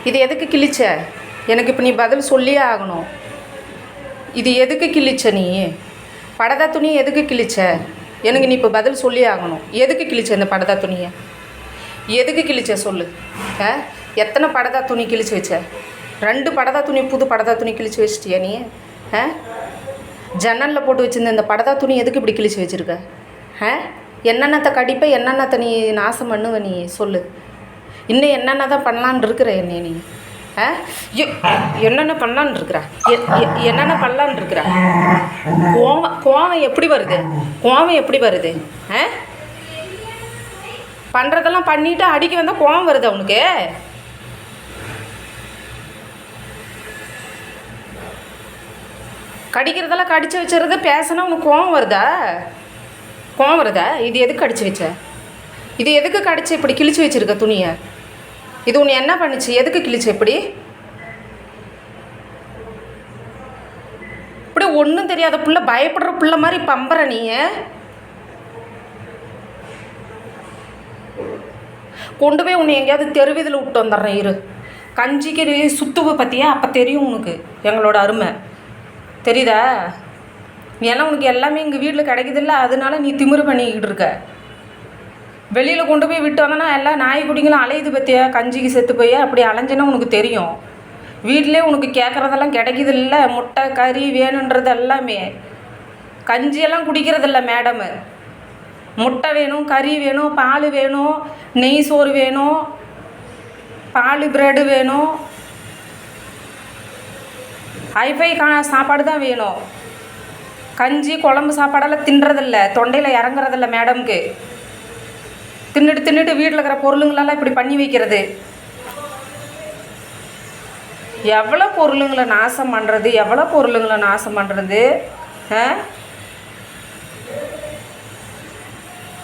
இது எதுக்கு கிழிச்ச? எனக்கு இப்போ நீ பதில் சொல்லியே ஆகணும். இது எதுக்கு கிழிச்ச நீ? படதா துணி எதுக்கு கிழிச்ச? எனக்கு நீ இப்போ பதில் சொல்லியே ஆகணும். எதுக்கு கிழிச்ச இந்த படதா துணியை? எதுக்கு கிழிச்ச சொல்லு. எத்தனை படதா துணி கிழிச்சு வச்ச? 2 படதா துணி, புது படதா துணி கிழிச்சு வச்சிட்டியா நீ? ஜன்னலில் போட்டு வச்சுருந்த இந்த படதா துணி எதுக்கு இப்படி கிழிச்சு வச்சுருக்க? என்னென்னத்தை கடிப்பை, என்னென்னத்தை நீ நாசம் பண்ணுவ நீ சொல்லு. இன்னும் என்னென்ன தான் பண்ணலான் இருக்கிற என்னை நீ? என்னென்ன பண்ணலான் இருக்கிற? என்னென்ன பண்ணலான் இருக்கிற? கோவம் எப்படி வருது? கோவம் எப்படி வருது? பண்ணுறதெல்லாம் பண்ணிவிட்டு அடிக்க வந்தால் கோவம் வருது அவனுக்கு? கடிக்கிறதெல்லாம் கடிச்சு வச்சுறது பேசினா உனக்கு கோவம் வருதா? கோவம் வருதா? இது எதுக்கு கடிச்சு வச்ச? இது எதுக்கு கடிச்சு இப்படி கிழிச்சு வச்சுருக்க துணியை? இது உன்னை என்ன பண்ணுச்சு? எதுக்கு கிழிச்சு இப்படி? இப்படி ஒன்றும் தெரியாத புள்ள, பயப்படுற புள்ள மாதிரி பம்புற நீ. கொண்டு போய் உன்னை எங்கேயாவது தெருவிதில் விட்டு வந்துடுறேன் இரு. கஞ்சிக்கு சுத்துவை பற்றியா? அப்போ தெரியும் உனக்கு எங்களோட அருமை. தெரியுதா? ஏன்னா உனக்கு எல்லாமே எங்கள் வீட்டில் கிடைக்குதில்ல, அதனால நீ திமிரு பண்ணிக்கிட்டு இருக்க. வெளியில் கொண்டு போய் விட்டு வந்தோன்னா எல்லாம் நாய்க்குட்டிங்களும் அலையுது பற்றியா? கஞ்சிக்கு செத்து போய் அப்படி அலைஞ்சின்னா உனக்கு தெரியும். வீட்டிலே உனக்கு கேட்குறதெல்லாம் கிடைக்குதில்ல, முட்டை கறி வேணுன்றது எல்லாமே. கஞ்சியெல்லாம் குடிக்கிறதில்ல மேடமு. முட்டை வேணும், கறி வேணும், பால் வேணும், நெய் சோறு வேணும், பால் ப்ரெட்டு வேணும், ஹைஃபை சாப்பாடு தான் வேணும். கஞ்சி குழம்பு சாப்பாடெல்லாம் தின்றதில்ல, தொண்டையில் இறங்குறதில்ல மேடம்க்கு. தின்னுட்டு வீட்டில் இருக்கிற பொருளுங்களெல்லாம் இப்படி பண்ணி வைக்கிறது. எவ்வளோ பொருளுங்களை நாசம் பண்ணுறது, எவ்வளோ பொருளுங்களை நாசம் பண்ணுறது.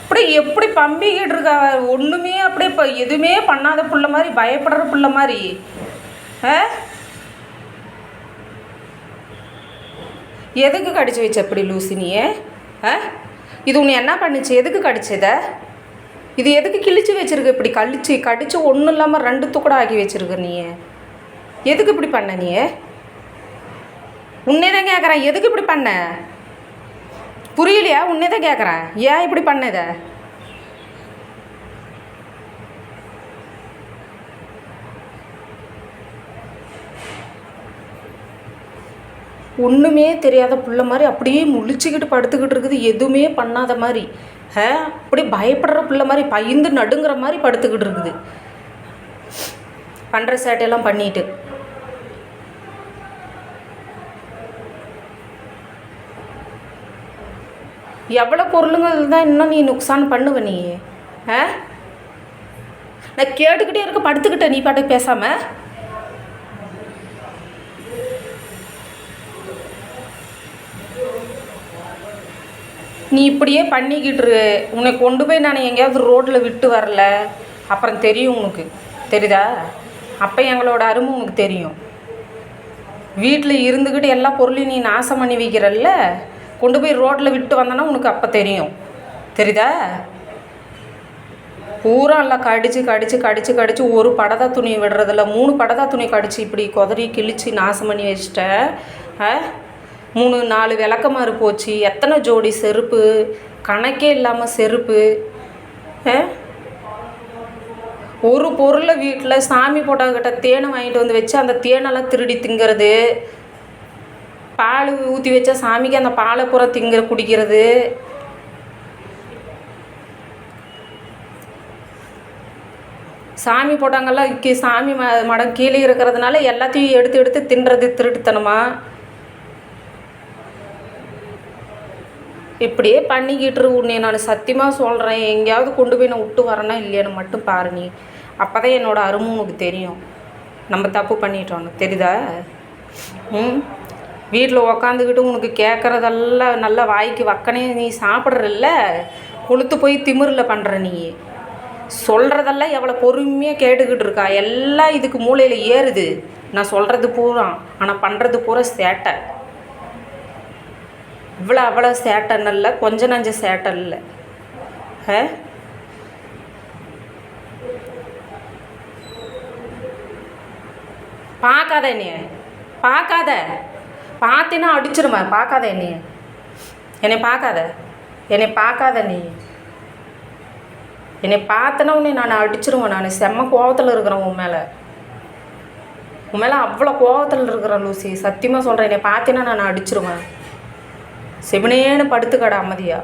அப்படி எப்படி பம்பிக்கிட்டு இருக்கா? ஒன்றுமே அப்படியே இப்போ எதுவுமே பண்ணாத புள்ள மாதிரி, பயப்படுற புள்ள மாதிரி. எதுக்கு கடிச்சு வச்ச எப்படி லூசினியே? இது உன்னை என்ன பண்ணுச்சு? எதுக்கு கடிச்சத? இது எதுக்கு கிழிச்சு வச்சுருக்க இப்படி? கடிச்சு ஒன்றும் இல்லாமல் 2 துக்கடா ஆக்கி வச்சுருக்க நீ. எதுக்கு இப்படி பண்ண நீ? உன்னே தான் கேட்குறேன், எதுக்கு இப்படி பண்ண? புரியலையா? உன்னே தான் கேட்குறேன், ஏன் இப்படி பண்ணத? ஒன்றுமே தெரியாத புள்ள மாதிரி அப்படியே முழிச்சிக்கிட்டு படுத்துக்கிட்டு இருக்குது, எதுவுமே பண்ணாத மாதிரி. அப்படியே பயப்படுற பிள்ளை மாதிரி, பயந்து நடுங்கிற மாதிரி படுத்துக்கிட்டு இருக்குது. பண்ணுற சேட்டையெல்லாம் பண்ணிட்டு எவ்வளோ பொருளுங்கள் தான் இன்னும் நீ நுக்சான் பண்ணுவ நீ. நான் கேட்டுக்கிட்டே இருக்க, படுத்துக்கிட்ட நீ பாட்டுக்கு பேசாமல். நீ இப்படியே பண்ணிக்கிட்டுரு. உன்னை கொண்டு போய் நான் எங்கேயாவது ரோட்டில் விட்டு வரல, அப்புறம் தெரியும் உனக்கு. தெரியுதா? அப்போ எங்களோட அருமை உனக்கு தெரியும். வீட்டில் இருந்துக்கிட்டு எல்லா பொருளையும் நீ நாசம் பண்ணி வைக்கிறல்ல, கொண்டு போய் ரோட்டில் விட்டு வந்தோன்னா உனக்கு அப்போ தெரியும். தெரியுதா? பூரா எல்லாம் கடிச்சு ஒரு படதா துணி விடுறதில்ல, 3 படதா துணி கடிச்சு இப்படி கொதறி கிழிச்சு நாசம் பண்ணி வச்சிட்ட. 3-4 விளக்கமாறு போச்சு, எத்தனை ஜோடி செருப்பு, கணக்கே இல்லாமல் செருப்பு. ஒரு பொருளை வீட்டில் சாமி போட்டாக்கிட்ட தேனை வாங்கிட்டு வந்து வச்சு அந்த தேனெல்லாம் திருடி திங்கிறது, பால் ஊற்றி வச்சா சாமிக்கு அந்த பாலை பூரா குடிக்கிறது. சாமி போட்டாங்கெல்லாம் சாமி மடம் கீழே இருக்கிறதுனால எல்லாத்தையும் எடுத்து தின்றது திருட்டுத்தனமா. இப்படியே பண்ணிக்கிட்டு உன்னை நான் சத்தியமாக சொல்கிறேன், எங்கேயாவது கொண்டு போய் நான் விட்டு வரேன்னா இல்லையான்னு மட்டும் பாரு நீ. அப்போ தான் என்னோடய அருமை உனக்கு தெரியும். நம்ம தப்பு பண்ணிட்டோன்னு தெரியுதா? வீட்டில் உக்காந்துக்கிட்டு உனக்கு கேட்குறதெல்லாம் நல்லா வாய்க்கு வக்கனே நீ சாப்பிட்றல்ல, கொளுத்து போய் திமிரில் பண்ணுற நீ. சொல்கிறதெல்லாம் எவ்வளோ பொறுமையாக கேட்டுக்கிட்டு இருக்கா, எல்லாம் இதுக்கு மூளையில் ஏறுது. நான் சொல்கிறது பூரா, ஆனால் பண்ணுறது பூரா சேட்டை. அவ்வளோ சேட்டன் இல்லை, கொஞ்சம் நஞ்ச சேட்டன் இல்லை. பார்க்காத என்னைய, பார்க்காத, பார்த்தேன்னா அடிச்சிருவேன். பார்க்காத என்னை பார்க்காத, என்னை பார்க்காத நீ. என்னை பார்த்தனா உன்னை நான் அடிச்சிருவேன். நான் செம்ம கோவத்தில் இருக்கிறேன் உன் மேலே அவ்வளோ கோவத்தில் இருக்கிறேன் லூசி. சத்தியமாக சொல்கிறேன், என்னை பார்த்தேன்னா நான் அடிச்சிருவேன். செவனேன்னு படுத்துக்கடா அமைதியா.